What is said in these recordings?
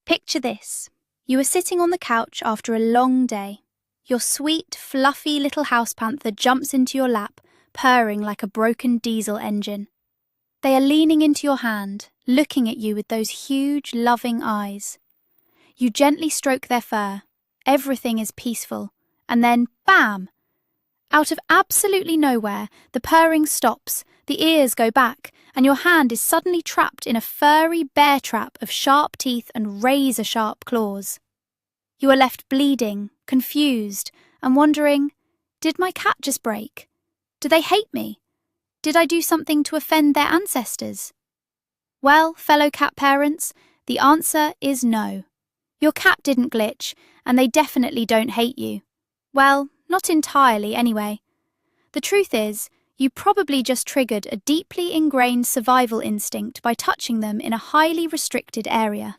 Picture this. You are sitting on the couch after a long day. Your sweet, fluffy little house panther jumps into your lap, purring like a broken diesel engine. They are leaning into your hand, looking at you with those huge, loving eyes. You gently stroke their fur. Everything is peaceful. And then, bam! Out of absolutely nowhere, the purring stops, the ears go back, and your hand is suddenly trapped in a furry bear trap of sharp teeth and razor-sharp claws. You are left bleeding, confused, and wondering, did my cat just break? Do they hate me? Did I do something to offend their ancestors? Well, fellow cat parents, the answer is no. Your cat didn't glitch, and they definitely don't hate you. Well, not entirely anyway. The truth is, you probably just triggered a deeply ingrained survival instinct by touching them in a highly restricted area.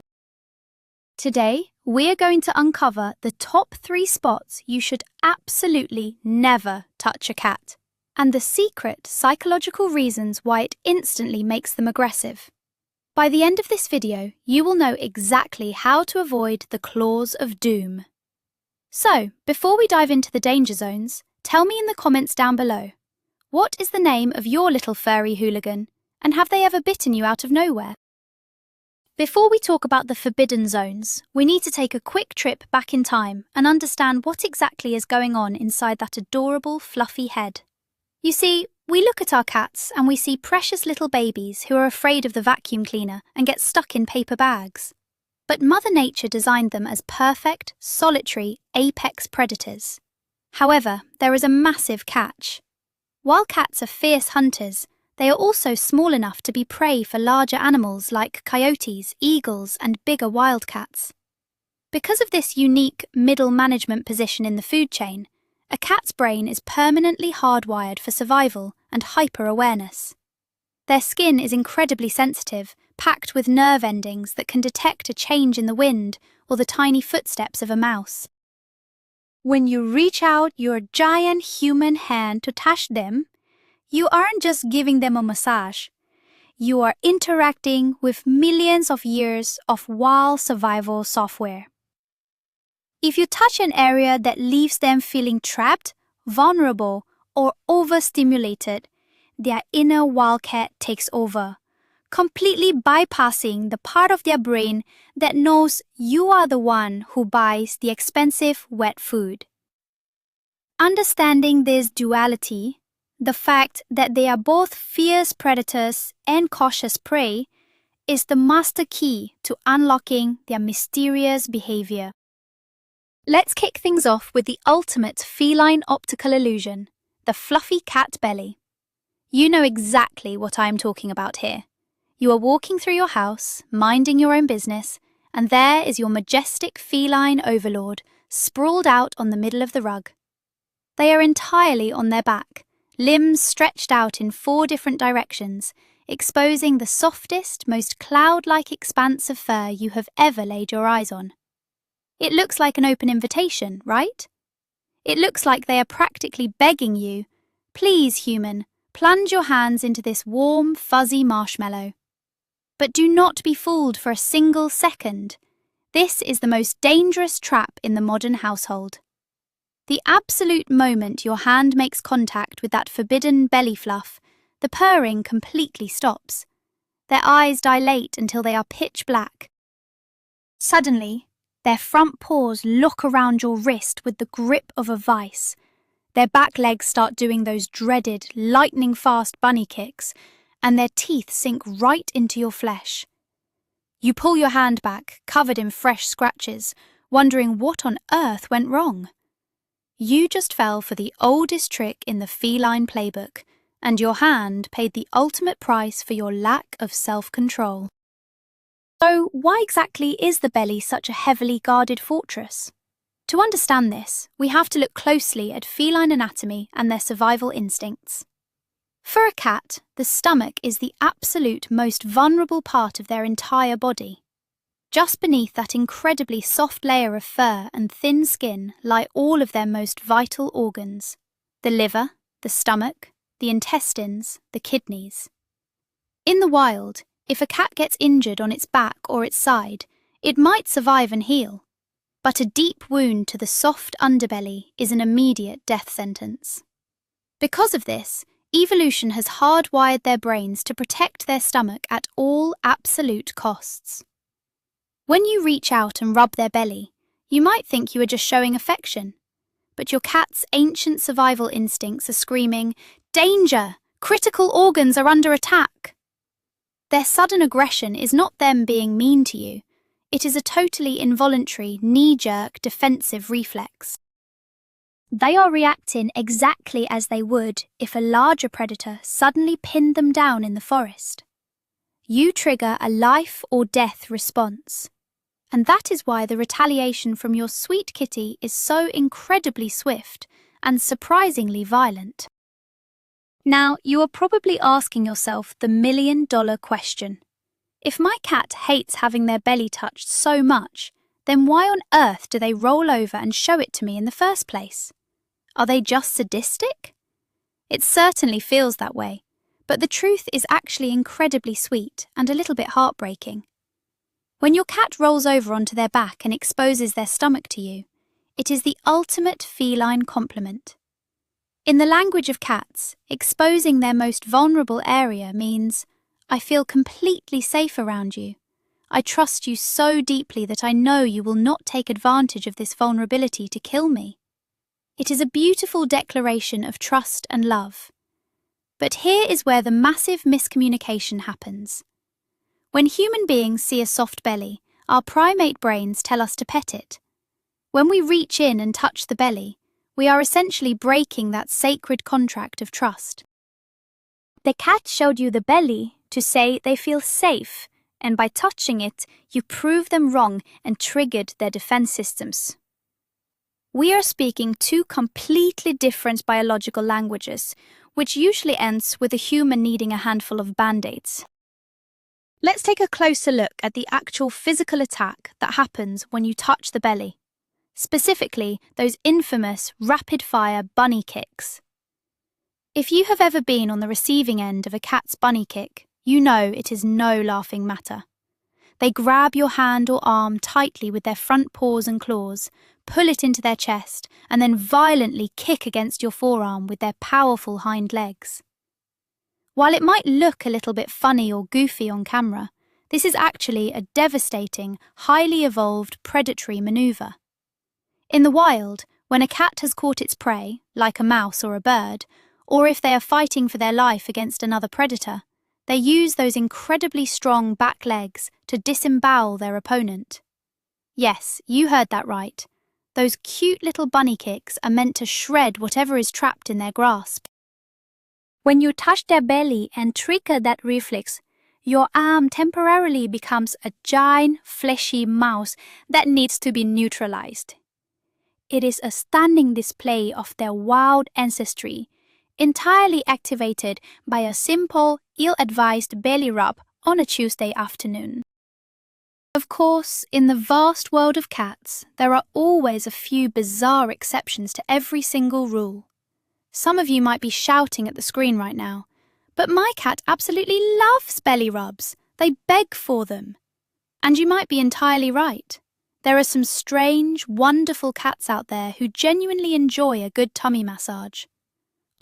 Today, we're going to uncover the top 3 spots you should absolutely never touch a cat, and the secret psychological reasons why it instantly makes them aggressive. By the end of this video, you will know exactly how to avoid the claws of doom. So, before we dive into the danger zones, tell me in the comments down below, what is the name of your little furry hooligan, and have they ever bitten you out of nowhere? Before we talk about the forbidden zones, we need to take a quick trip back in time and understand what exactly is going on inside that adorable, fluffy head. You see, we look at our cats and we see precious little babies who are afraid of the vacuum cleaner and get stuck in paper bags. But Mother Nature designed them as perfect, solitary, apex predators. However, there is a massive catch. While cats are fierce hunters, they are also small enough to be prey for larger animals like coyotes, eagles, and bigger wildcats. Because of this unique middle management position in the food chain, a cat's brain is permanently hardwired for survival and hyper-awareness. Their skin is incredibly sensitive, packed with nerve endings that can detect a change in the wind or the tiny footsteps of a mouse. When you reach out your giant human hand to touch them, you aren't just giving them a massage. You are interacting with millions of years of wild survival software. If you touch an area that leaves them feeling trapped, vulnerable, or overstimulated, their inner wildcat takes over, completely bypassing the part of their brain that knows you are the one who buys the expensive wet food. Understanding this duality, the fact that they are both fierce predators and cautious prey, is the master key to unlocking their mysterious behavior. Let's kick things off with the ultimate feline optical illusion, the fluffy cat belly. You know exactly what I am talking about here. You are walking through your house, minding your own business, and there is your majestic feline overlord, sprawled out on the middle of the rug. They are entirely on their back, limbs stretched out in 4 different directions, exposing the softest, most cloud-like expanse of fur you have ever laid your eyes on. It looks like an open invitation, right? It looks like they are practically begging you, please, human, plunge your hands into this warm, fuzzy marshmallow. But do not be fooled for a single second. This is the most dangerous trap in the modern household. The absolute moment your hand makes contact with that forbidden belly fluff, the purring completely stops. Their eyes dilate until they are pitch black. Suddenly, their front paws lock around your wrist with the grip of a vice. Their back legs start doing those dreaded, lightning-fast bunny kicks, and their teeth sink right into your flesh. You pull your hand back, covered in fresh scratches, wondering what on earth went wrong. You just fell for the oldest trick in the feline playbook, and your hand paid the ultimate price for your lack of self-control. So, why exactly is the belly such a heavily guarded fortress? To understand this, we have to look closely at feline anatomy and their survival instincts. For a cat, the stomach is the absolute most vulnerable part of their entire body. Just beneath that incredibly soft layer of fur and thin skin lie all of their most vital organs: the liver, the stomach, the intestines, the kidneys. In the wild, if a cat gets injured on its back or its side, It might survive and heal, but a deep wound to the soft underbelly is an immediate death sentence. Because of this, evolution has hardwired their brains to protect their stomach at all absolute costs. When you reach out and rub their belly, you might think you are just showing affection, but your cat's ancient survival instincts are screaming, "Danger! Critical organs are under attack!" Their sudden aggression is not them being mean to you. It is a totally involuntary, knee-jerk defensive reflex. They are reacting exactly as they would if a larger predator suddenly pinned them down in the forest. You trigger a life or death response, and that is why the retaliation from your sweet kitty is so incredibly swift and surprisingly violent. Now, you are probably asking yourself the million-dollar question. If my cat hates having their belly touched so much, then why on earth do they roll over and show it to me in the first place? Are they just sadistic? It certainly feels that way, but the truth is actually incredibly sweet and a little bit heartbreaking. When your cat rolls over onto their back and exposes their stomach to you, it is the ultimate feline compliment. In the language of cats, exposing their most vulnerable area means, "I feel completely safe around you. I trust you so deeply that I know you will not take advantage of this vulnerability to kill me." It is a beautiful declaration of trust and love. But here is where the massive miscommunication happens. When human beings see a soft belly, our primate brains tell us to pet it. When we reach in and touch the belly, we are essentially breaking that sacred contract of trust. The cat showed you the belly to say they feel safe, and by touching it, you prove them wrong and triggered their defense systems. We are speaking two completely different biological languages, which usually ends with a human needing a handful of band-aids. Let's take a closer look at the actual physical attack that happens when you touch the belly. Specifically, those infamous rapid-fire bunny kicks. If you have ever been on the receiving end of a cat's bunny kick, you know it is no laughing matter. They grab your hand or arm tightly with their front paws and claws, pull it into their chest, and then violently kick against your forearm with their powerful hind legs. While it might look a little bit funny or goofy on camera, this is actually a devastating, highly evolved predatory maneuver. In the wild, when a cat has caught its prey, like a mouse or a bird, or if they are fighting for their life against another predator, they use those incredibly strong back legs to disembowel their opponent. Yes, you heard that right. Those cute little bunny kicks are meant to shred whatever is trapped in their grasp. When you touch their belly and trigger that reflex, your arm temporarily becomes a giant, fleshy mouse that needs to be neutralized. It is a stunning display of their wild ancestry, entirely activated by a simple, ill-advised belly rub on a Tuesday afternoon. Of course, in the vast world of cats, there are always a few bizarre exceptions to every single rule. Some of you might be shouting at the screen right now, but my cat absolutely loves belly rubs. They beg for them. And you might be entirely right. There are some strange, wonderful cats out there who genuinely enjoy a good tummy massage.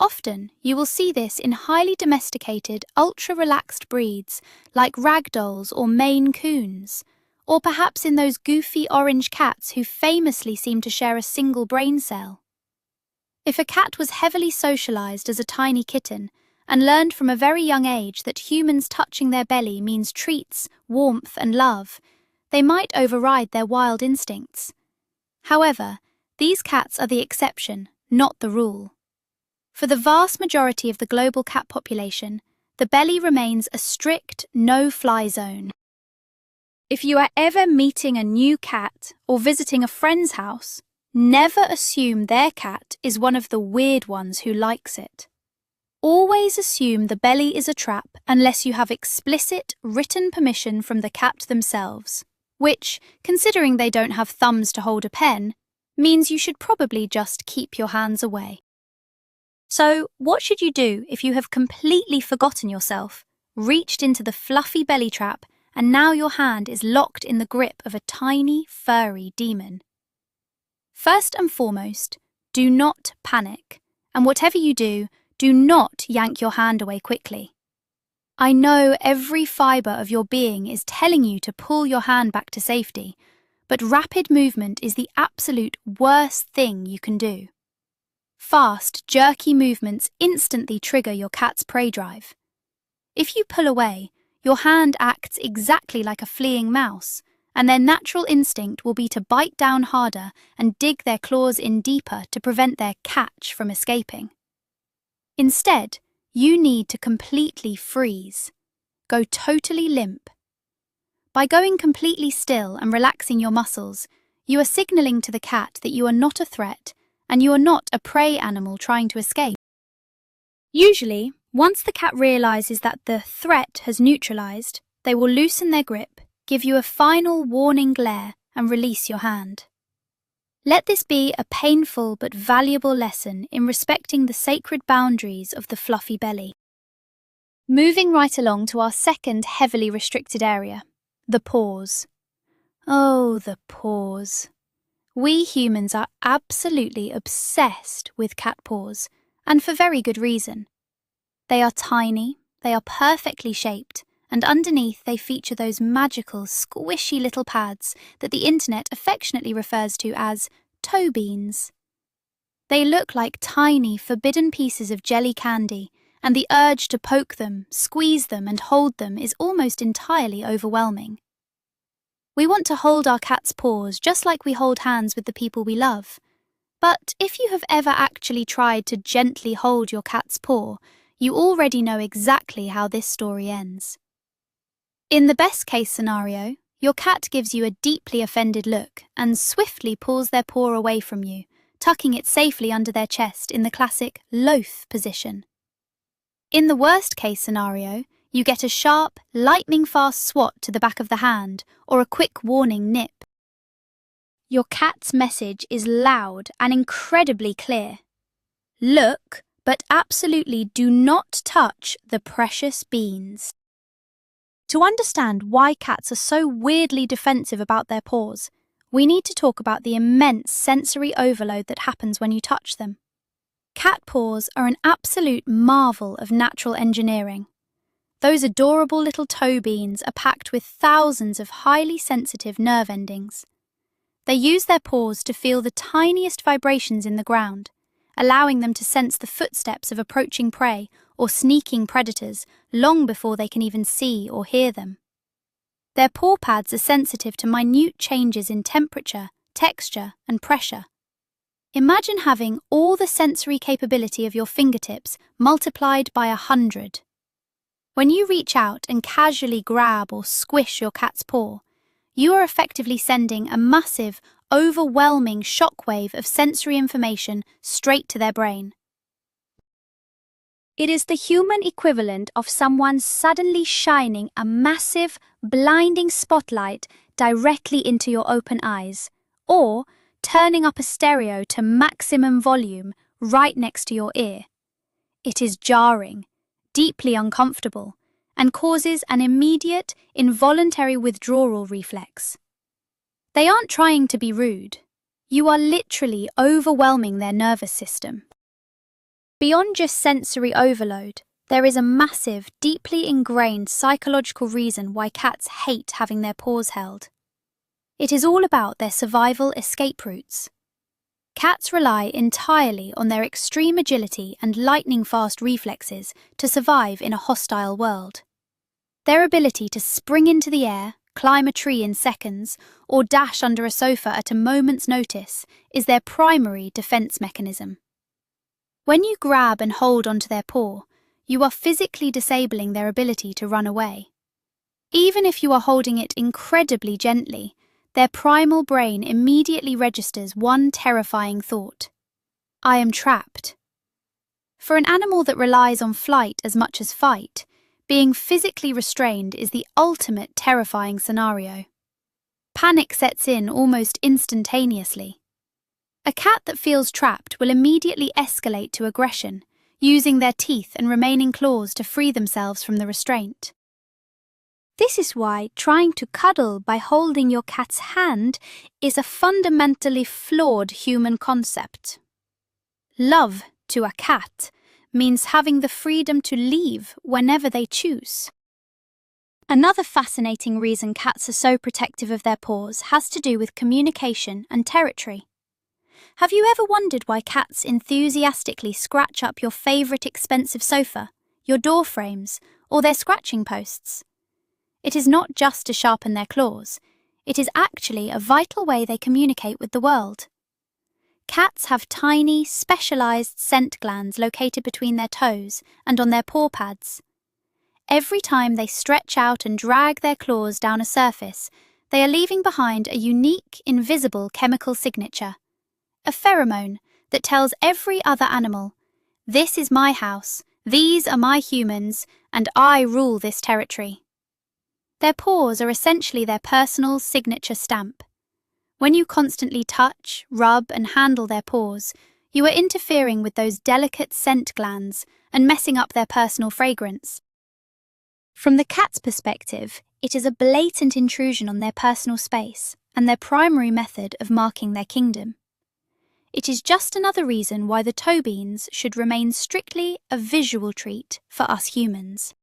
Often, you will see this in highly domesticated, ultra-relaxed breeds like ragdolls or Maine Coons, or perhaps in those goofy orange cats who famously seem to share a single brain cell. If a cat was heavily socialized as a tiny kitten and learned from a very young age that humans touching their belly means treats, warmth, and love, they might override their wild instincts. However, these cats are the exception, not the rule. For the vast majority of the global cat population, the belly remains a strict no-fly zone. If you are ever meeting a new cat or visiting a friend's house, never assume their cat is one of the weird ones who likes it. Always assume the belly is a trap unless you have explicit written permission from the cat themselves, which, considering they don't have thumbs to hold a pen, means you should probably just keep your hands away. So, what should you do if you have completely forgotten yourself, reached into the fluffy belly trap, and now your hand is locked in the grip of a tiny, furry demon. First and foremost, do not panic, and whatever you do, do not yank your hand away quickly. I know every fibre of your being is telling you to pull your hand back to safety, but rapid movement is the absolute worst thing you can do. Fast, jerky movements instantly trigger your cat's prey drive. If you pull away, your hand acts exactly like a fleeing mouse, and their natural instinct will be to bite down harder and dig their claws in deeper to prevent their catch from escaping. Instead, you need to completely freeze. Go totally limp. By going completely still and relaxing your muscles, you are signalling to the cat that you are not a threat and you are not a prey animal trying to escape. Usually, once the cat realizes that the threat has neutralized, they will loosen their grip, give you a final warning glare, and release your hand. Let this be a painful but valuable lesson in respecting the sacred boundaries of the fluffy belly. Moving right along to our second heavily restricted area, the paws. Oh, the paws. We humans are absolutely obsessed with cat paws, and for very good reason. They are tiny, they are perfectly shaped, and underneath they feature those magical, squishy little pads that the internet affectionately refers to as toe beans. They look like tiny, forbidden pieces of jelly candy, and the urge to poke them, squeeze them, and hold them is almost entirely overwhelming. We want to hold our cat's paws just like we hold hands with the people we love. But if you have ever actually tried to gently hold your cat's paw, you already know exactly how this story ends. In the best-case scenario, your cat gives you a deeply offended look and swiftly pulls their paw away from you, tucking it safely under their chest in the classic loaf position. In the worst-case scenario, you get a sharp, lightning-fast swat to the back of the hand or a quick warning nip. Your cat's message is loud and incredibly clear. Look, but absolutely do not touch the precious beans. To understand why cats are so weirdly defensive about their paws, we need to talk about the immense sensory overload that happens when you touch them. Cat paws are an absolute marvel of natural engineering. Those adorable little toe beans are packed with thousands of highly sensitive nerve endings. They use their paws to feel the tiniest vibrations in the ground, allowing them to sense the footsteps of approaching prey or sneaking predators long before they can even see or hear them. Their paw pads are sensitive to minute changes in temperature, texture, and pressure. Imagine having all the sensory capability of your fingertips multiplied by 100. When you reach out and casually grab or squish your cat's paw, you are effectively sending a massive, overwhelming shockwave of sensory information straight to their brain. It is the human equivalent of someone suddenly shining a massive, blinding spotlight directly into your open eyes, or turning up a stereo to maximum volume right next to your ear. It is jarring, deeply uncomfortable, and causes an immediate, involuntary withdrawal reflex. They aren't trying to be rude. You are literally overwhelming their nervous system. Beyond just sensory overload, there is a massive, deeply ingrained psychological reason why cats hate having their paws held. It is all about their survival escape routes. Cats rely entirely on their extreme agility and lightning-fast reflexes to survive in a hostile world. Their ability to spring into the air, climb a tree in seconds, or dash under a sofa at a moment's notice is their primary defense mechanism. When you grab and hold onto their paw, you are physically disabling their ability to run away. Even if you are holding it incredibly gently, their primal brain immediately registers one terrifying thought: I am trapped. For an animal that relies on flight as much as fight, being physically restrained is the ultimate terrifying scenario. Panic sets in almost instantaneously. A cat that feels trapped will immediately escalate to aggression, using their teeth and remaining claws to free themselves from the restraint. This is why trying to cuddle by holding your cat's hand is a fundamentally flawed human concept. Love to a cat means having the freedom to leave whenever they choose. Another fascinating reason cats are so protective of their paws has to do with communication and territory. Have you ever wondered why cats enthusiastically scratch up your favourite expensive sofa, your door frames, or their scratching posts? It is not just to sharpen their claws, it is actually a vital way they communicate with the world. Cats have tiny, specialised scent glands located between their toes and on their paw pads. Every time they stretch out and drag their claws down a surface, they are leaving behind a unique, invisible chemical signature, a pheromone that tells every other animal, "This is my house, these are my humans, and I rule this territory." Their paws are essentially their personal signature stamp. When you constantly touch, rub, and handle their paws, you are interfering with those delicate scent glands and messing up their personal fragrance. From the cat's perspective, it is a blatant intrusion on their personal space and their primary method of marking their kingdom. It is just another reason why the toe beans should remain strictly a visual treat for us humans.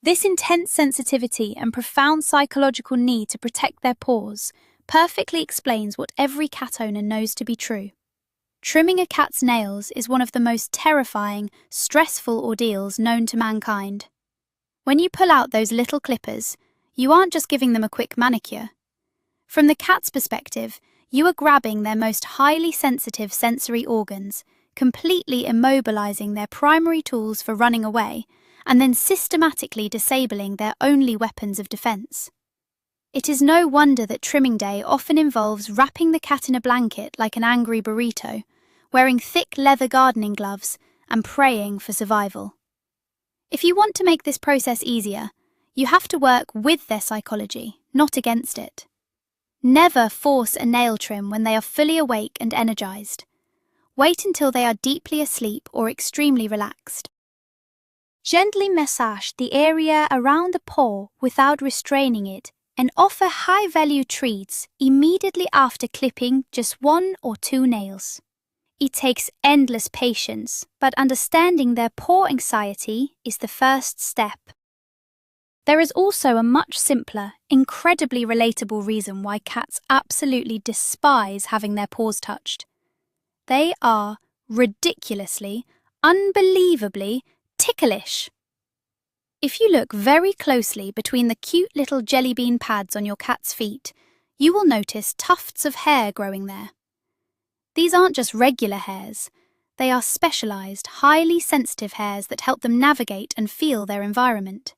This intense sensitivity and profound psychological need to protect their paws perfectly explains what every cat owner knows to be true. Trimming a cat's nails is one of the most terrifying, stressful ordeals known to mankind. When you pull out those little clippers, you aren't just giving them a quick manicure. From the cat's perspective, you are grabbing their most highly sensitive sensory organs, completely immobilizing their primary tools for running away, and then systematically disabling their only weapons of defense. It is no wonder that trimming day often involves wrapping the cat in a blanket like an angry burrito, wearing thick leather gardening gloves, and praying for survival. If you want to make this process easier, you have to work with their psychology, not against it. Never force a nail trim when they are fully awake and energized. Wait until they are deeply asleep or extremely relaxed. Gently massage the area around the paw without restraining it, and offer high-value treats immediately after clipping just 1 or 2 nails. It takes endless patience, but understanding their paw anxiety is the first step. There is also a much simpler, incredibly relatable reason why cats absolutely despise having their paws touched. They are ridiculously, unbelievably ticklish. If you look very closely between the cute little jelly bean pads on your cat's feet, you will notice tufts of hair growing there. These aren't just regular hairs, they are specialized, highly sensitive hairs that help them navigate and feel their environment.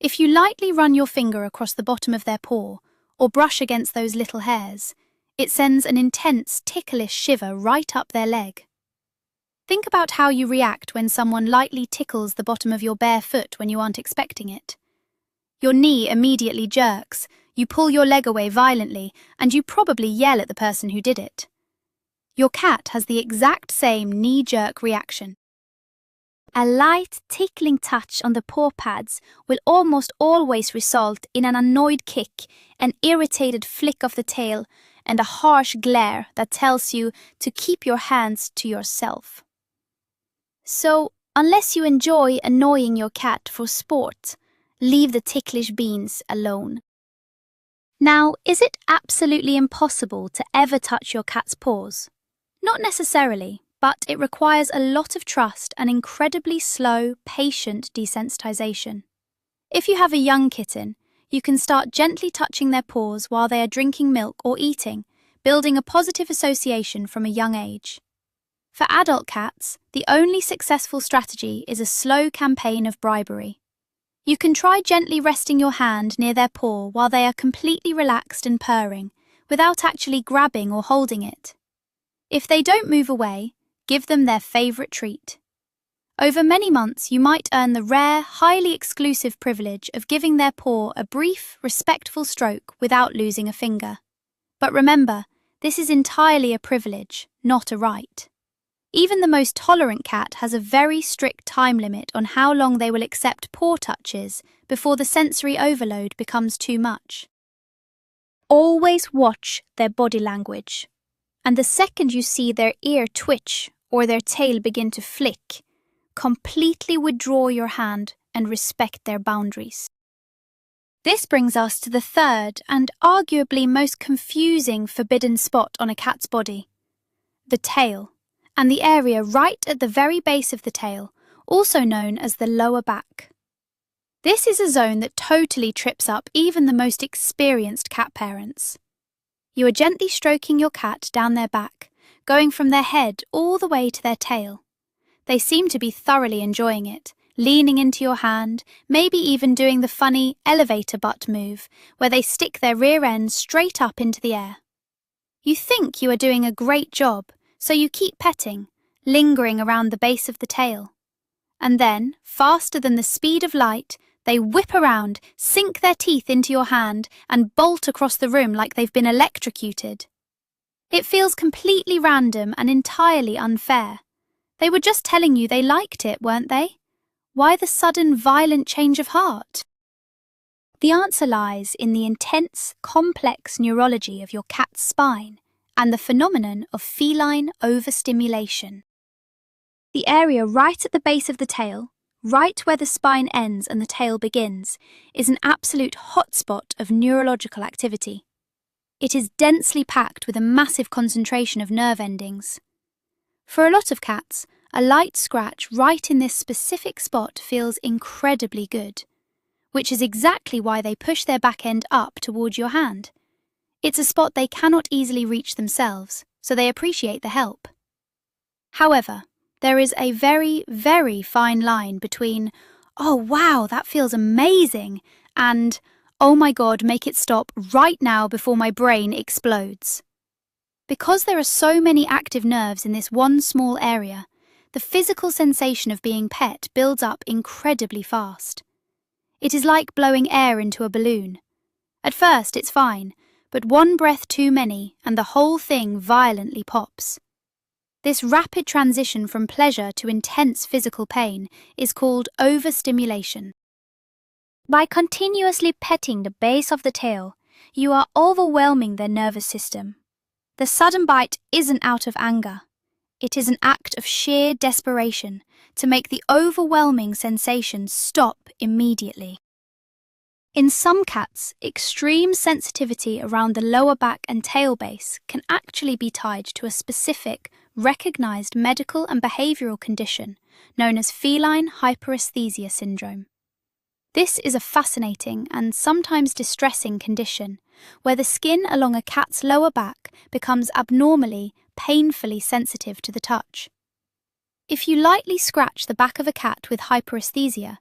If you lightly run your finger across the bottom of their paw or brush against those little hairs, it sends an intense, ticklish shiver right up their leg. Think about how you react when someone lightly tickles the bottom of your bare foot when you aren't expecting it. Your knee immediately jerks, you pull your leg away violently, and you probably yell at the person who did it. Your cat has the exact same knee-jerk reaction. A light, tickling touch on the paw pads will almost always result in an annoyed kick, an irritated flick of the tail, and a harsh glare that tells you to keep your hands to yourself. So, unless you enjoy annoying your cat for sport, leave the ticklish beans alone. Now, is it absolutely impossible to ever touch your cat's paws? Not necessarily, but it requires a lot of trust and incredibly slow, patient desensitization. If you have a young kitten, you can start gently touching their paws while they are drinking milk or eating, building a positive association from a young age. For adult cats, the only successful strategy is a slow campaign of bribery. You can try gently resting your hand near their paw while they are completely relaxed and purring, without actually grabbing or holding it. If they don't move away, give them their favorite treat. Over many months, you might earn the rare, highly exclusive privilege of giving their paw a brief, respectful stroke without losing a finger. But remember, this is entirely a privilege, not a right. Even the most tolerant cat has a very strict time limit on how long they will accept paw touches before the sensory overload becomes too much. Always watch their body language, and the second you see their ear twitch or their tail begin to flick, completely withdraw your hand and respect their boundaries. This brings us to the third and arguably most confusing forbidden spot on a cat's body: the tail, and the area right at the very base of the tail, also known as the lower back. This is a zone that totally trips up even the most experienced cat parents. You are gently stroking your cat down their back, going from their head all the way to their tail. They seem to be thoroughly enjoying it, leaning into your hand, maybe even doing the funny elevator butt move, where they stick their rear end straight up into the air. You think you are doing a great job, so you keep petting, lingering around the base of the tail. And then, faster than the speed of light, they whip around, sink their teeth into your hand, and bolt across the room like they've been electrocuted. It feels completely random and entirely unfair. They were just telling you they liked it, weren't they? Why the sudden violent change of heart? The answer lies in the intense, complex neurology of your cat's spine and the phenomenon of feline overstimulation. The area right at the base of the tail, right where the spine ends and the tail begins, is an absolute hotspot of neurological activity. It is densely packed with a massive concentration of nerve endings. For a lot of cats, a light scratch right in this specific spot feels incredibly good, which is exactly why they push their back end up towards your hand. It's a spot they cannot easily reach themselves, so they appreciate the help. However, there is a very, very fine line between, "Oh wow, that feels amazing," and, "Oh my god, make it stop right now before my brain explodes." Because there are so many active nerves in this one small area, the physical sensation of being pet builds up incredibly fast. It is like blowing air into a balloon. At first it's fine, but one breath too many and the whole thing violently pops. This rapid transition from pleasure to intense physical pain is called overstimulation. By continuously petting the base of the tail, you are overwhelming their nervous system. The sudden bite isn't out of anger. It is an act of sheer desperation to make the overwhelming sensation stop immediately. In some cats, extreme sensitivity around the lower back and tail base can actually be tied to a specific, recognized medical and behavioral condition known as feline hyperesthesia syndrome. This is a fascinating and sometimes distressing condition where the skin along a cat's lower back becomes abnormally, painfully sensitive to the touch. If you lightly scratch the back of a cat with hyperesthesia,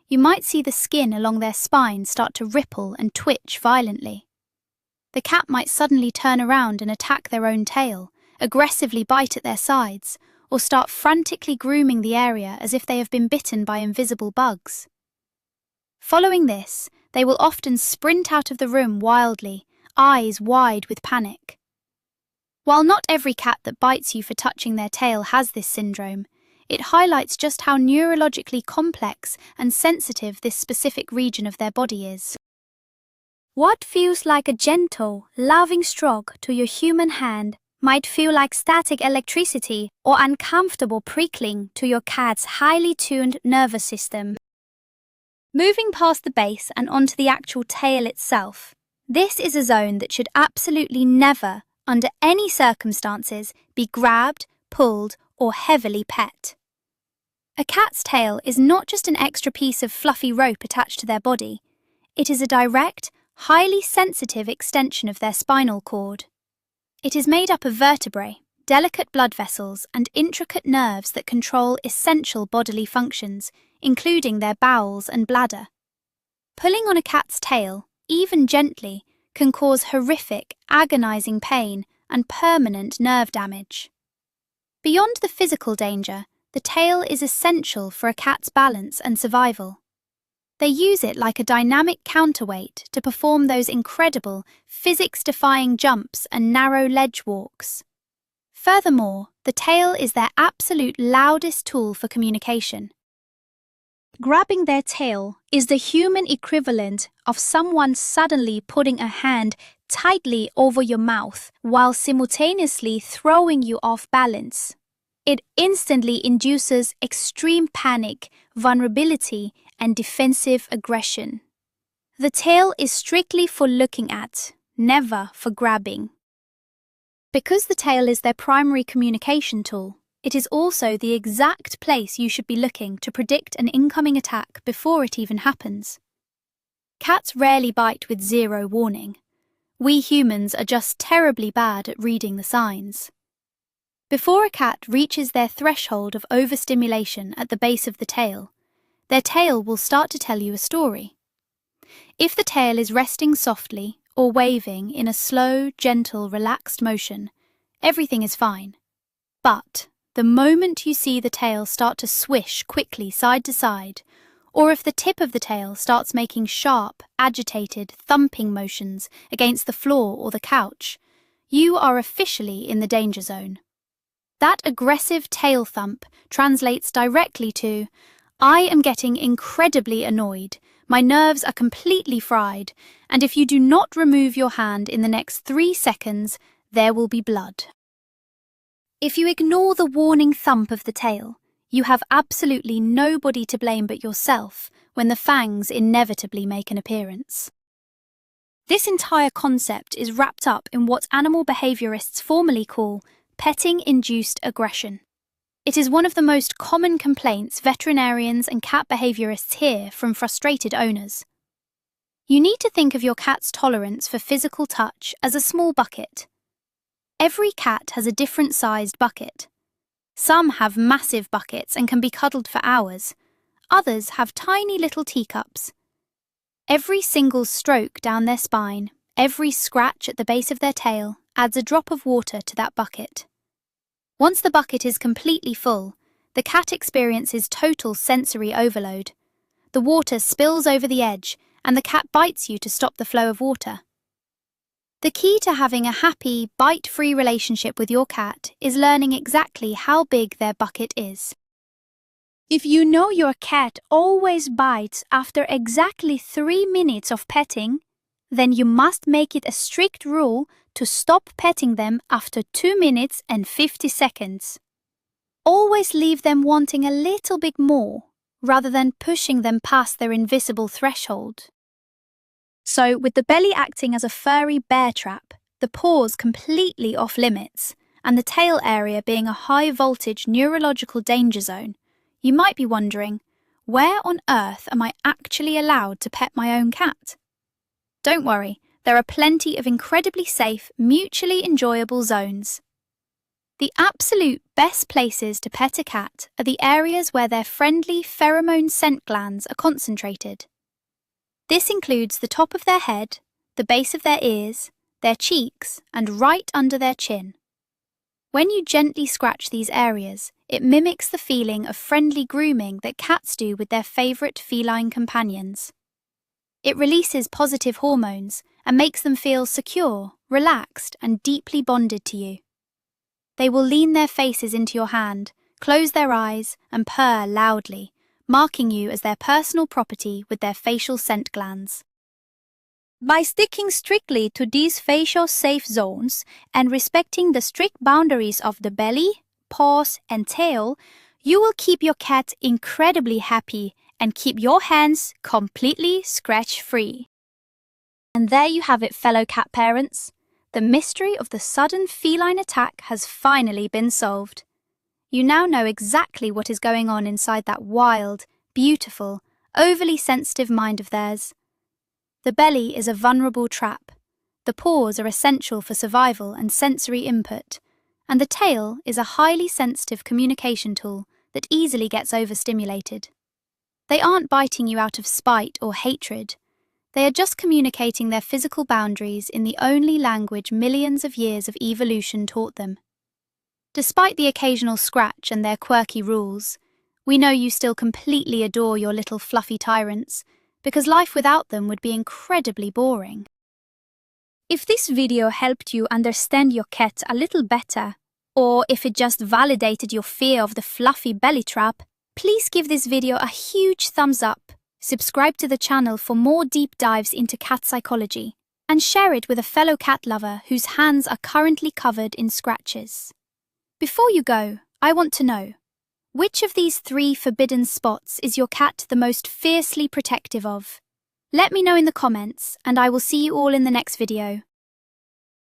you might see the skin along their spine start to ripple and twitch violently. The cat might suddenly turn around and attack their own tail, aggressively bite at their sides, or start frantically grooming the area as if they have been bitten by invisible bugs. Following this, they will often sprint out of the room wildly, eyes wide with panic. While not every cat that bites you for touching their tail has this syndrome, it highlights just how neurologically complex and sensitive this specific region of their body is. What feels like a gentle, loving stroke to your human hand might feel like static electricity or uncomfortable prickling to your cat's highly tuned nervous system. Moving past the base and onto the actual tail itself, this is a zone that should absolutely never, under any circumstances, be grabbed, pulled, or heavily pet. A cat's tail is not just an extra piece of fluffy rope attached to their body. It is a direct, highly sensitive extension of their spinal cord. It is made up of vertebrae, delicate blood vessels, and intricate nerves that control essential bodily functions, including their bowels and bladder. Pulling on a cat's tail, even gently, can cause horrific, agonizing pain and permanent nerve damage. Beyond the physical danger, the tail is essential for a cat's balance and survival. They use it like a dynamic counterweight to perform those incredible, physics-defying jumps and narrow ledge walks. Furthermore, the tail is their absolute loudest tool for communication. Grabbing their tail is the human equivalent of someone suddenly putting a hand tightly over your mouth while simultaneously throwing you off balance. It instantly induces extreme panic, vulnerability, and defensive aggression. The tail is strictly for looking at, never for grabbing. Because the tail is their primary communication tool, it is also the exact place you should be looking to predict an incoming attack before it even happens. Cats rarely bite with zero warning. We humans are just terribly bad at reading the signs. Before a cat reaches their threshold of overstimulation at the base of the tail, their tail will start to tell you a story. If the tail is resting softly or waving in a slow, gentle, relaxed motion, everything is fine. But the moment you see the tail start to swish quickly side to side, or if the tip of the tail starts making sharp, agitated, thumping motions against the floor or the couch, you are officially in the danger zone. That aggressive tail thump translates directly to, "I am getting incredibly annoyed, my nerves are completely fried, and if you do not remove your hand in the next 3 seconds, there will be blood." If you ignore the warning thump of the tail, you have absolutely nobody to blame but yourself when the fangs inevitably make an appearance. This entire concept is wrapped up in what animal behaviorists formally call petting-induced aggression. It is one of the most common complaints veterinarians and cat behaviorists hear from frustrated owners. You need to think of your cat's tolerance for physical touch as a small bucket. Every cat has a different sized bucket. Some have massive buckets and can be cuddled for hours. Others have tiny little teacups. Every single stroke down their spine, every scratch at the base of their tail adds a drop of water to that bucket. Once the bucket is completely full, the cat experiences total sensory overload. The water spills over the edge, and the cat bites you to stop the flow of water. The key to having a happy, bite-free relationship with your cat is learning exactly how big their bucket is. If you know your cat always bites after exactly 3 minutes of petting, then you must make it a strict rule to stop petting them after 2 minutes and 50 seconds. Always leave them wanting a little bit more, rather than pushing them past their invisible threshold. So, with the belly acting as a furry bear trap, the paws completely off limits, and the tail area being a high-voltage neurological danger zone, you might be wondering, where on earth am I actually allowed to pet my own cat? Don't worry, there are plenty of incredibly safe, mutually enjoyable zones. The absolute best places to pet a cat are the areas where their friendly pheromone scent glands are concentrated. This includes the top of their head, the base of their ears, their cheeks, and right under their chin. When you gently scratch these areas, it mimics the feeling of friendly grooming that cats do with their favourite feline companions. It releases positive hormones and makes them feel secure, relaxed, and deeply bonded to you. They will lean their faces into your hand, close their eyes, and purr loudly, marking you as their personal property with their facial scent glands. By sticking strictly to these facial safe zones and respecting the strict boundaries of the belly, paws, and tail, you will keep your cat incredibly happy and keep your hands completely scratch-free. And there you have it, fellow cat parents. The mystery of the sudden feline attack has finally been solved. You now know exactly what is going on inside that wild, beautiful, overly sensitive mind of theirs. The belly is a vulnerable trap, the paws are essential for survival and sensory input, and the tail is a highly sensitive communication tool that easily gets overstimulated. They aren't biting you out of spite or hatred. They are just communicating their physical boundaries in the only language millions of years of evolution taught them. Despite the occasional scratch and their quirky rules, we know you still completely adore your little fluffy tyrants, because life without them would be incredibly boring. If this video helped you understand your cat a little better, or if it just validated your fear of the fluffy belly trap, please give this video a huge thumbs up, subscribe to the channel for more deep dives into cat psychology, and share it with a fellow cat lover whose hands are currently covered in scratches. Before you go, I want to know, which of these 3 forbidden spots is your cat the most fiercely protective of? Let me know in the comments, and I will see you all in the next video.